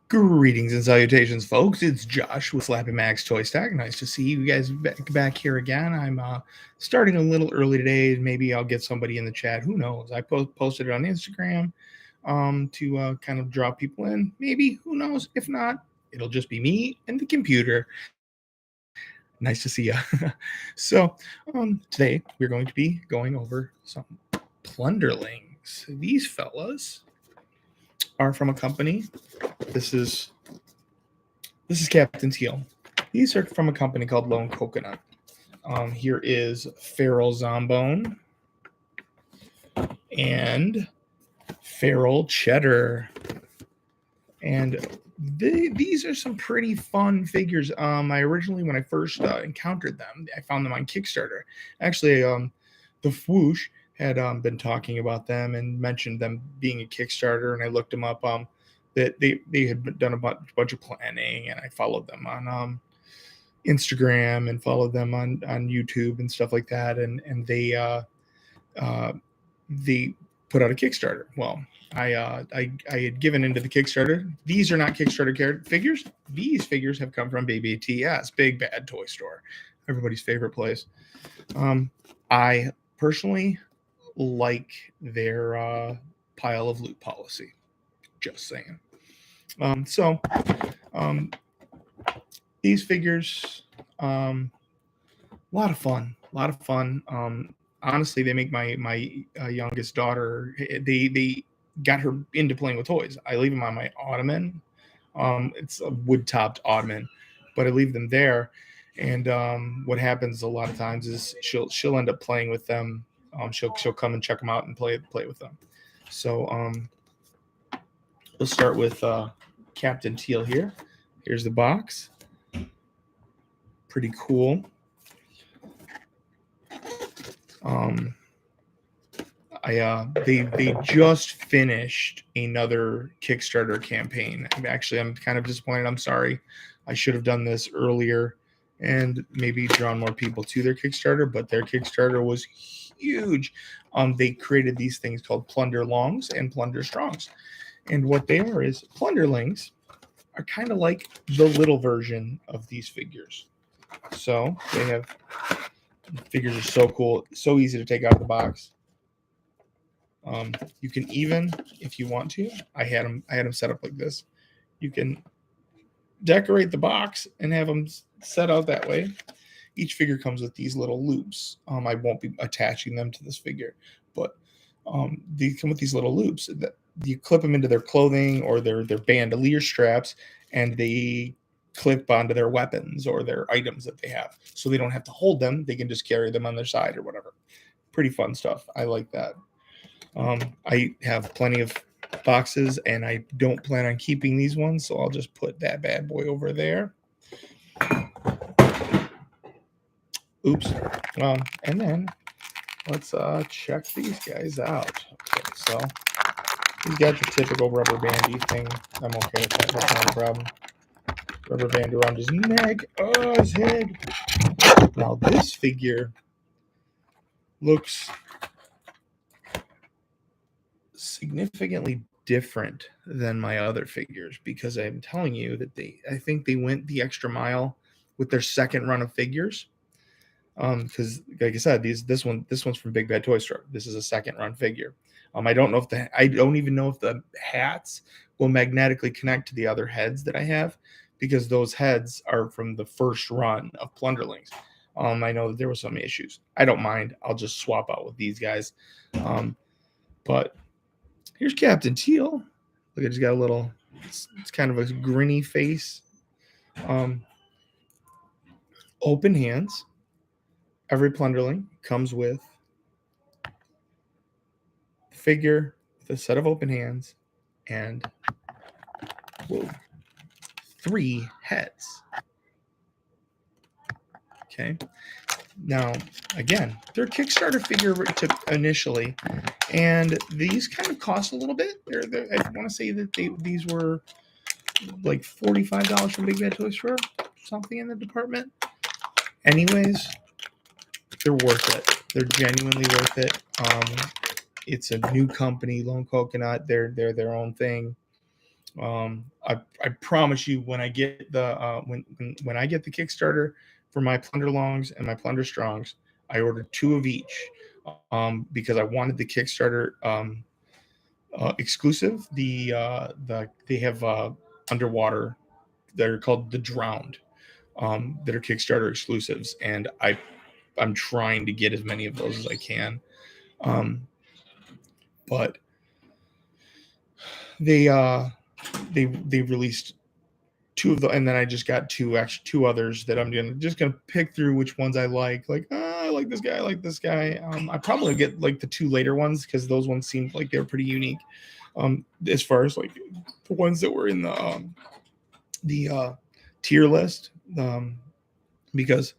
Greetings and salutations, folks. It's Josh with Slappy Max Toy Stack. Nice to see you guys back here again. I'm starting a little early today. Maybe I'll get somebody in the chat. Who knows? I posted it on Instagram to kind of draw people in. Maybe. Who knows? If not, it'll just be me and the computer. Nice to see you. So today we're going to be going over some Plunderlings. These fellas are from a company. This is Captain Teal. These are from a company called Lone Coconut. Here is Feral Zombone and Feral Cheddar. And these are some pretty fun figures. I originally, when I first encountered them, I found them on Kickstarter. Actually, the Fwoosh had been talking about them and mentioned them being a Kickstarter, and I looked them up. That they had done a bunch of planning, and I followed them on Instagram and followed them on YouTube and stuff like that, and they put out a Kickstarter. Well, I had given into the Kickstarter. These are not Kickstarter figures. These figures have come from BBTS, Big Bad Toy Store, everybody's favorite place. I personally like their pile of loot policy. Just saying. So these figures, a lot of fun. Honestly, they make my youngest daughter. They got her into playing with toys. I leave them on my ottoman. It's a wood-topped ottoman, but I leave them there. And what happens a lot of times is she'll end up playing with them. She'll come and check them out and play with them. So let's start with Captain Teal here. Here's the box. Pretty cool. They just finished another Kickstarter campaign. I'm kind of disappointed. I'm sorry. I should have done this earlier and maybe drawn more people to their Kickstarter, but their Kickstarter was huge. They created these things called Plunderlings and Plunderstrongs. And what they are is Plunderlings are kind of like the little version of these figures. So they have figures are so cool, so easy to take out of the box. You can even, if you want to, I had them set up like this. You can decorate the box and have them set out that way. Each figure comes with these little loops. I won't be attaching them to this figure, but they come with these little loops that you clip them into their clothing or their bandolier straps, and they clip onto their weapons or their items that they have, so they don't have to hold them. They can just carry them on their side or whatever. Pretty fun stuff. I like that. I have plenty of boxes, and I don't plan on keeping these ones, so I'll just put that bad boy over there. Oops. And then let's check these guys out. Okay, so he's got your typical rubber bandy thing. I'm okay with that. That's not a problem. Rubber band around his neck. Oh, his head. Now this figure looks significantly different than my other figures, because I'm telling you that I think they went the extra mile with their second run of figures. Because like I said, this one's from Big Bad Toy Store. This is a second run figure. I don't even know if the hats will magnetically connect to the other heads that I have, because those heads are from the first run of Plunderlings. I know that there were some issues. I don't mind. I'll just swap out with these guys. But here's Captain Teal. Look, he's got a little. It's kind of a grinny face. Open hands. Every Plunderling comes with a figure with a set of open hands and 3 heads. Okay. Now, again, they're Kickstarter figure initially, and these kind of cost a little bit. I want to say that these were like $45 from Big Bad Toy Store, something in the department. Anyways, they're worth it. They're genuinely worth it. It's a new company, Lone Coconut. They're their own thing. I promise you, when I get the when I get the Kickstarter for my Plunderlongs and my Plunderstrongs, I ordered 2 of each because I wanted the Kickstarter exclusive. They have underwater that are called the Drowned that are Kickstarter exclusives, and I'm trying to get as many of those as I can. But they released 2 of them, and then I just got 2 others that I'm just gonna pick through which ones I like. Like, I like this guy, I like this guy. I probably get like the 2 later ones because those ones seemed like they were pretty unique. As far as like the ones that were in the tier list, because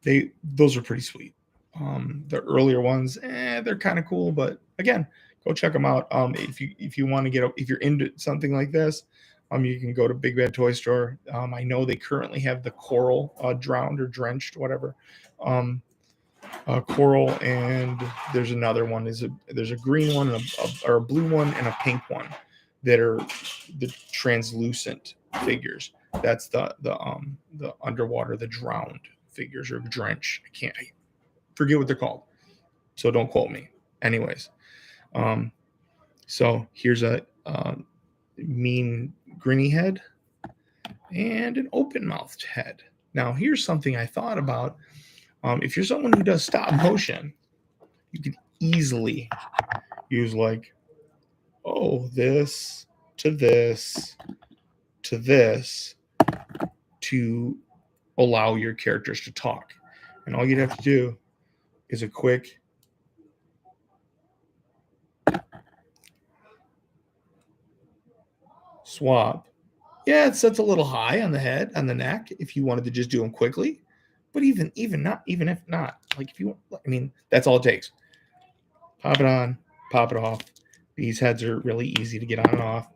those are pretty sweet. The earlier ones, they're kind of cool, but again, go check them out. If you want to if you're into something like this, you can go to Big Bad Toy Store. I know they currently have the Coral Drowned or Drenched, whatever. Coral, and there's another one. There's a green one or a blue one and a pink one that are the translucent figures. That's the underwater, the drowned figures, or drench. I forget what they're called, so don't quote me. Anyways, so here's a mean grinny head and an open-mouthed head. Now here's something I thought about. If you're someone who does stop motion, you could easily use like, this to this to this to allow your characters to talk. And all you'd have to do is a quick swap. Yeah, it sets a little high on the head, on the neck, if you wanted to just do them quickly. But even if not, like if you, I mean, that's all it takes. Pop it on, pop it off. These heads are really easy to get on and off.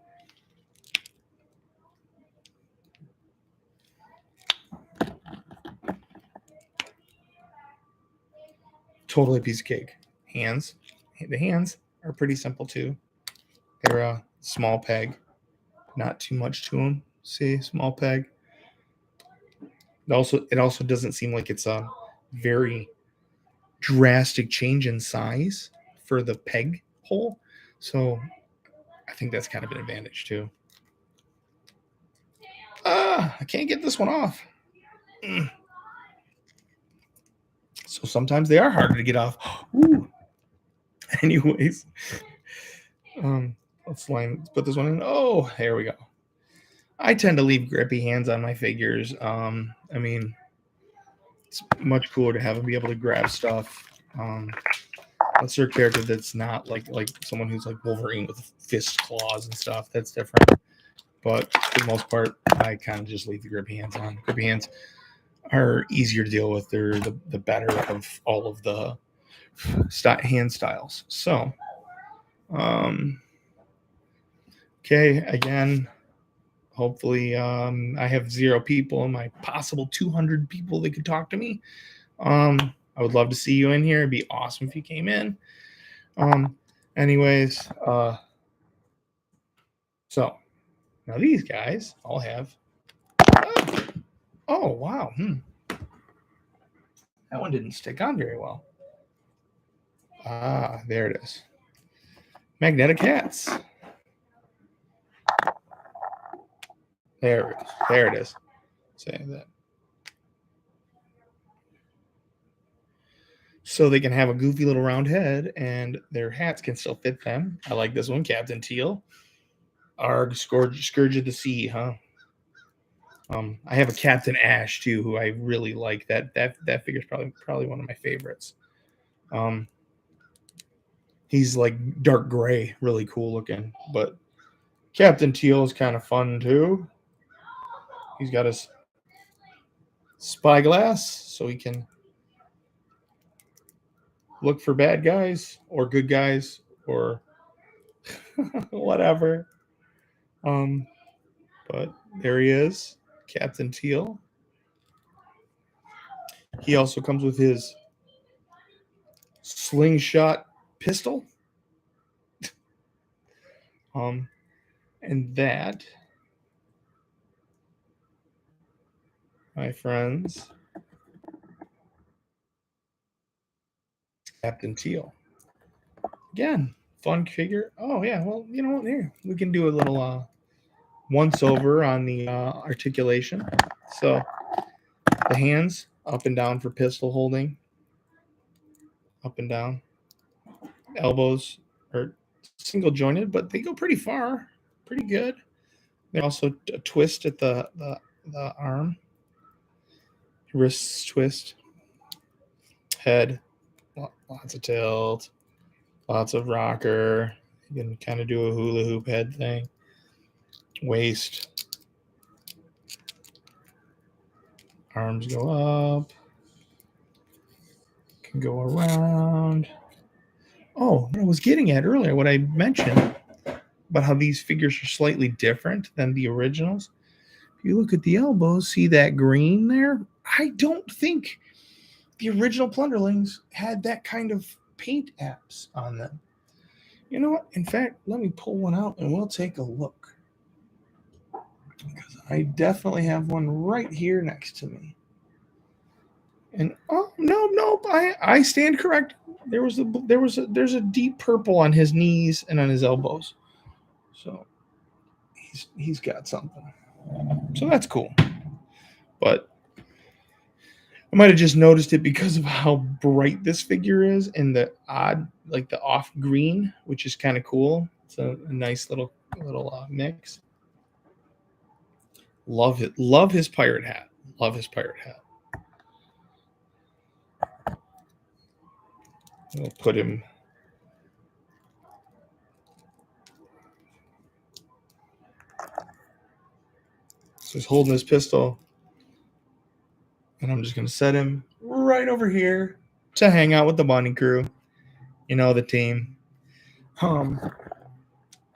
Totally a piece of cake. Hands. The hands are pretty simple too. They're a small peg, not too much to them. See, small peg. It also doesn't seem like it's a very drastic change in size for the peg hole. So I think that's kind of an advantage too. I can't get this one off. So sometimes they are harder to get off. Ooh. Anyways, let's put this one in. Oh, there we go. I tend to leave grippy hands on my figures. I mean, it's much cooler to have them be able to grab stuff. That's their character that's not like someone who's like Wolverine with fist claws and stuff. That's different. But for the most part, I kind of just leave the grippy hands on. Grippy hands are easier to deal with. They're the better of all of the hand styles. So, okay, again, hopefully I have 0 people in my possible 200 people that could talk to me. I would love to see you in here. It'd be awesome if you came in. Anyways, so now these guys all have. Oh wow. That one didn't stick on very well. There it is. Magnetic hats. There it is. Say that. So they can have a goofy little round head, and their hats can still fit them. I like this one, Captain Teal. Arg, Scourge of the Sea, huh? I have a Captain Ash too, who I really like. That figure's probably one of my favorites. He's like dark gray, really cool looking. But Captain Teal is kind of fun too. He's got his spyglass, so he can look for bad guys or good guys or whatever. But there he is, Captain Teal. He also comes with his slingshot pistol. And that my friends, Captain Teal. Again, fun figure. Oh yeah, well, you know what? Here we can do a little once over on the articulation. So the hands up and down for pistol holding, up and down. Elbows are single jointed, but they go pretty far, pretty good. They also a twist at the arm, wrists twist, head, lots of tilt, lots of rocker. You can kind of do a hula hoop head thing. Waist, arms go up, can go around. Oh, what I was getting at earlier, what I mentioned about how these figures are slightly different than the originals. If you look at the elbows, see that green there? I don't think the original Plunderlings had that kind of paint apps on them. You know what? In fact, let me pull one out and we'll take a look. Because I definitely have one right here next to me. And oh no, I stand correct. There's a deep purple on his knees and on his elbows. So he's got something. So that's cool. But I might have just noticed it because of how bright this figure is and the odd, like the off green, which is kind of cool. It's a nice little mix. Love it. Love his pirate hat. Love his pirate hat. We'll put him. So he's holding his pistol. And I'm just going to set him right over here to hang out with the bonding crew. You know, the team. I'm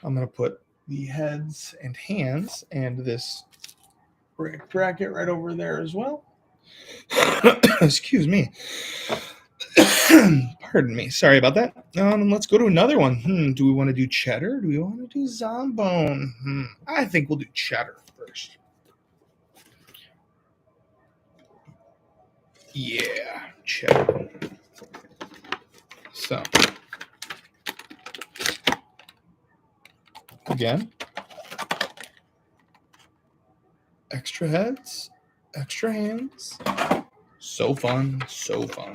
going to put the heads and hands and this bracket right over there as well. Excuse me. Pardon me. Sorry about that. Let's go to another one. Do we want to do Cheddar? Do we want to do Zombo? I think we'll do Cheddar first. Yeah, Cheddar. So, again, extra heads, extra hands. So fun, so fun.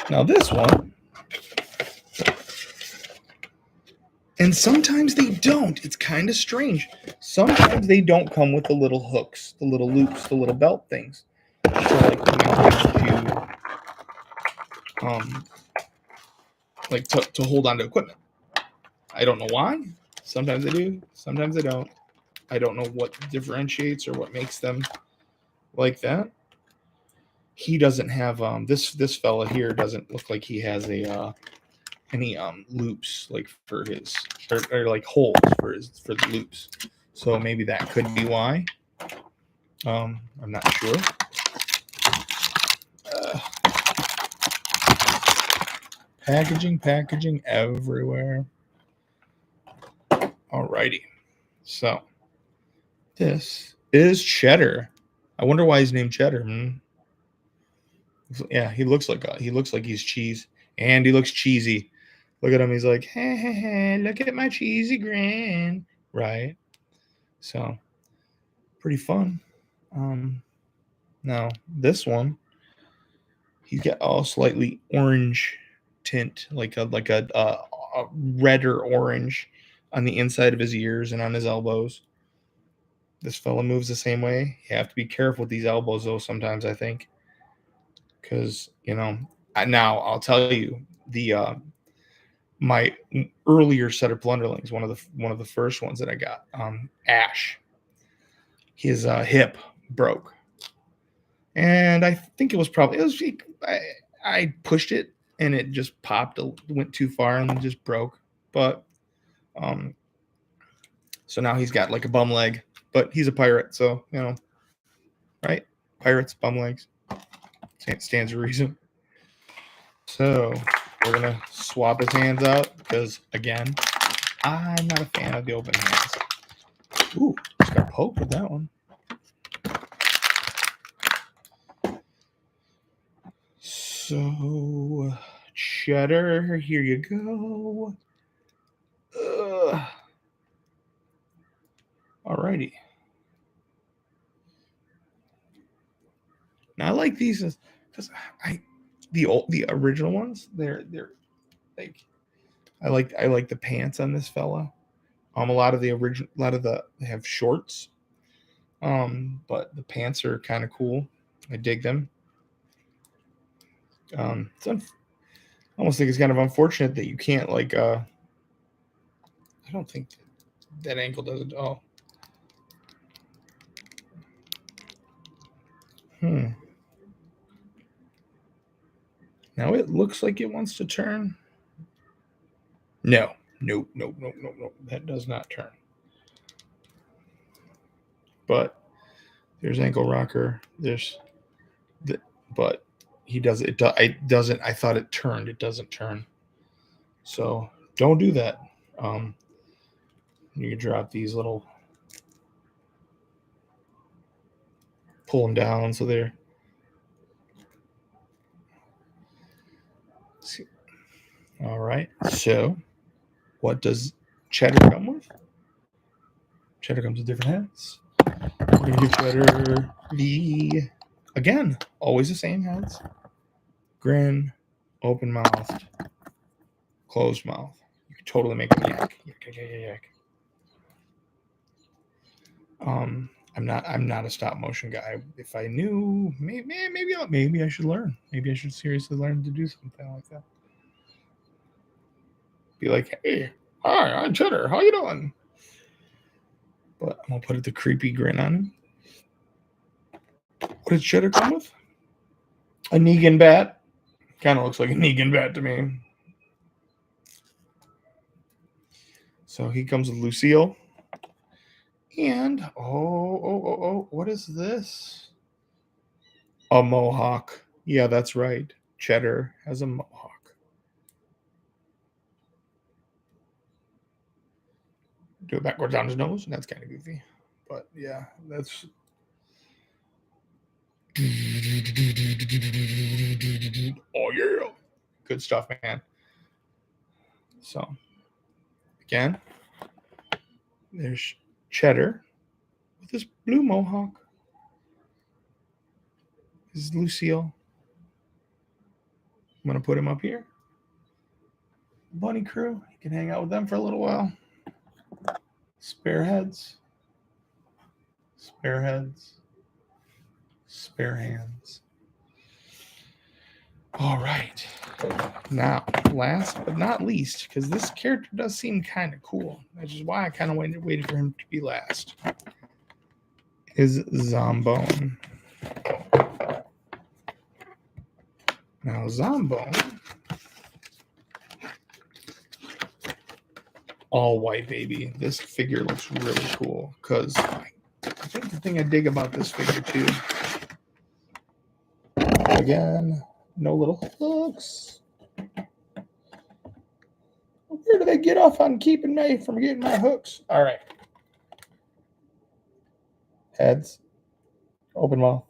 Now this one, and sometimes they don't. It's kind of strange. Sometimes they don't come with the little hooks, the little loops, the little belt things. So like to hold on to equipment. I don't know why. Sometimes they do, sometimes they don't. I don't know what differentiates or what makes them like that. He doesn't have this fella here doesn't look like he has any loops like for his or like holes for the loops. So maybe that could be why. I'm not sure. Packaging everywhere. Alrighty. So this is Cheddar. I wonder why he's named Cheddar. Yeah, he looks like he's cheese, and he looks cheesy. Look at him. He's like, hey, look at my cheesy grin. Right. So pretty fun. Now this one, he's got all slightly orange tint, like a redder orange on the inside of his ears and on his elbows. This fella moves the same way. You have to be careful with these elbows, though, sometimes, I think. Because, now I'll tell you, my earlier set of Plunderlings, one of the first ones that I got, Ash, his hip broke. And I think I pushed it and it just popped, went too far and just broke. But, so now he's got like a bum leg, but he's a pirate. So, right? Pirates, bum legs. Stands to reason. So we're going to swap his hands out because, again, I'm not a fan of the open hands. Ooh, just got poked with that one. So, Cheddar, here you go. Alrighty. Now I like these because the original ones. They're like I like the pants on this fella. A lot of the they have shorts. But the pants are kind of cool. I dig them. I almost think it's kind of unfortunate that you can't I don't think that ankle does it. Oh. Now it looks like it wants to turn. No. That does not turn. But there's ankle rocker. But he does it. It doesn't. I thought it turned. It doesn't turn. So don't do that. You can drop these little, pull them down so they're. All right. So, what does Cheddar come with? Cheddar comes with different heads. We're gonna give Cheddar again, always the same heads. Grin, open mouth, closed mouth. You can totally make them yak. Yak. I'm not a stop motion guy. If I knew, maybe I should learn. Maybe I should seriously learn to do something like that. Be like, hey, hi, I'm Cheddar. How you doing? But I'm gonna put the creepy grin on him. What did Cheddar come with? A Negan bat. Kind of looks like a Negan bat to me. So he comes with Lucille. And what is this? A mohawk. Yeah, that's right. Cheddar has a mohawk. Do it backwards down his nose. That's kind of goofy. But yeah, that's. Oh yeah. Good stuff, man. So again, there's Cheddar with this blue mohawk. This is Lucille. I'm going to put him up here. Bunny crew. You can hang out with them for a little while. Spare heads. Spare heads. Spare hands. All right. Now, last but not least, because this character does seem kind of cool, which is why I kind of waited for him to be last, is Zombo. Now, Zombo, all white, baby. This figure looks really cool because I think the thing I dig about this figure too, again, no little hooks. Where do they get off on keeping me from getting my hooks? All right. Heads, open mouth,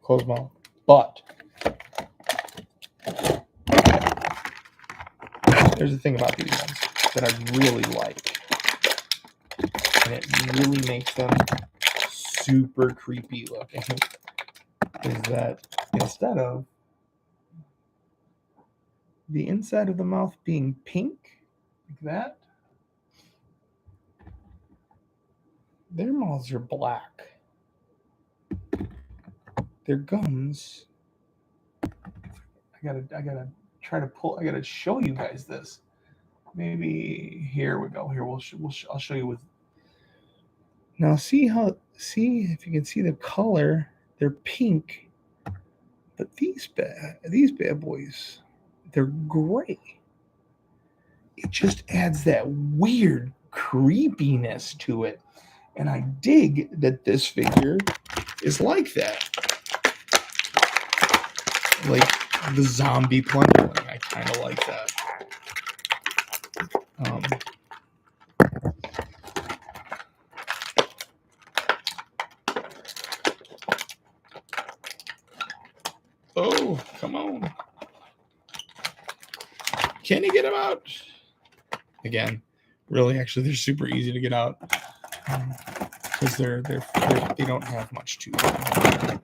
closed mouth. But there's a thing about these ones that I really like. And it really makes them super creepy looking. Is that instead of the inside of the mouth being pink, like that, their mouths are black. Their gums. I gotta try to pull. I gotta show you guys this. Maybe here we go. Here I'll show you with. Now see if you can see the color. They're pink, but these bad boys, they're gray. It just adds that weird creepiness to it. And I dig that this figure is like that. Like the zombie Plunderling. I kind of like that. get them out. Again, really, actually, they're super easy to get out because they don't have much to them.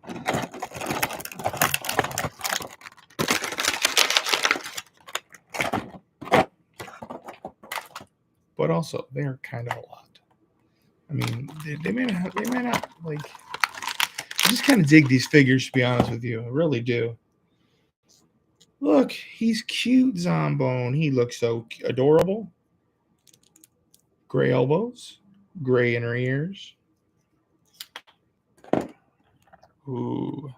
But also, they're kind of a lot. I mean, they may not like. I just kind of dig these figures, to be honest with you. I really do. Look, he's cute, Zombo. He looks so adorable. Gray elbows, gray inner ears. Ooh.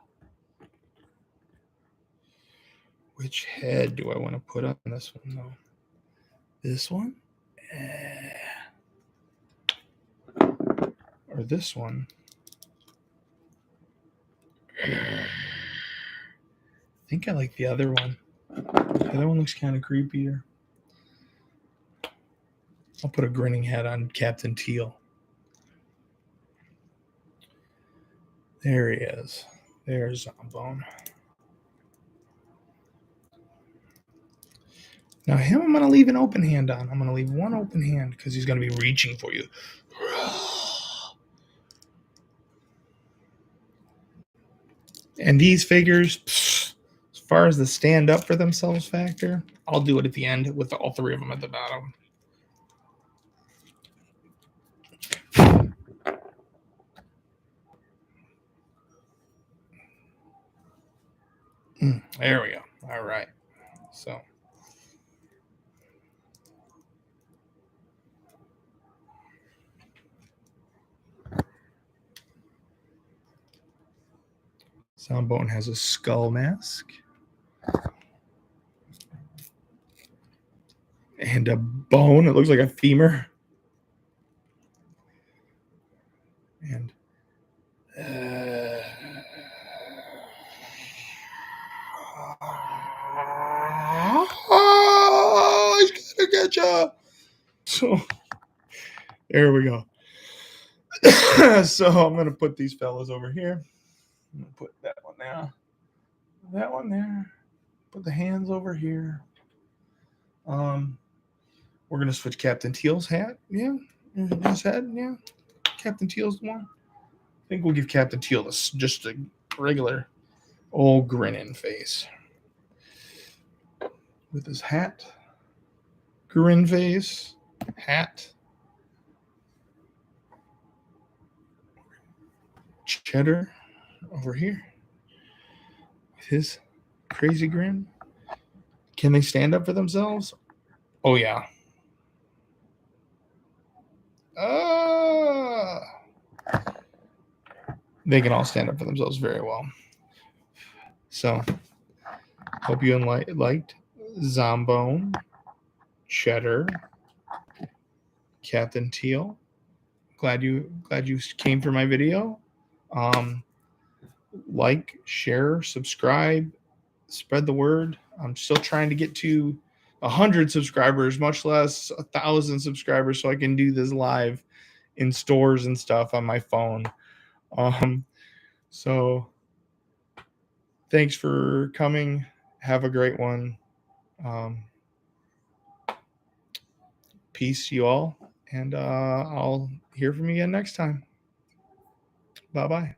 Which head do I want to put on this one, though? This one? Or this one? I think I like the other one. The other one looks kind of creepier. I'll put a grinning head on Captain Teal. There he is. There's Zombo. Now him, I'm going to leave an open hand on. I'm going to leave one open hand because he's going to be reaching for you. And these figures, as far as the stand up for themselves factor, I'll do it at the end with all three of them at the bottom. There we go. All right. So. Zombo has a skull mask. And a bone. It looks like a femur. And oh, he's gonna get you. So there we go. So I'm gonna put these fellas over here. I'm gonna put that one there. That one there. Put the hands over here. We're gonna switch Captain Teal's hat. Yeah, his head. Yeah, Captain Teal's the one. I think we'll give Captain Teal this just a regular old grinning face with his hat, grin face, hat, Cheddar over here with his crazy grin. Can they stand up for themselves? Oh yeah. They can all stand up for themselves very well. So, hope you liked Zombo, Cheddar, Captain Teal. Glad you came for my video. Like, share, subscribe, spread the word. I'm still trying to get to 100 subscribers, much less 1,000 subscribers, so I can do this live in stores and stuff on my phone. So thanks for coming. Have a great one. Peace, you all, and I'll hear from you again next time. Bye-bye.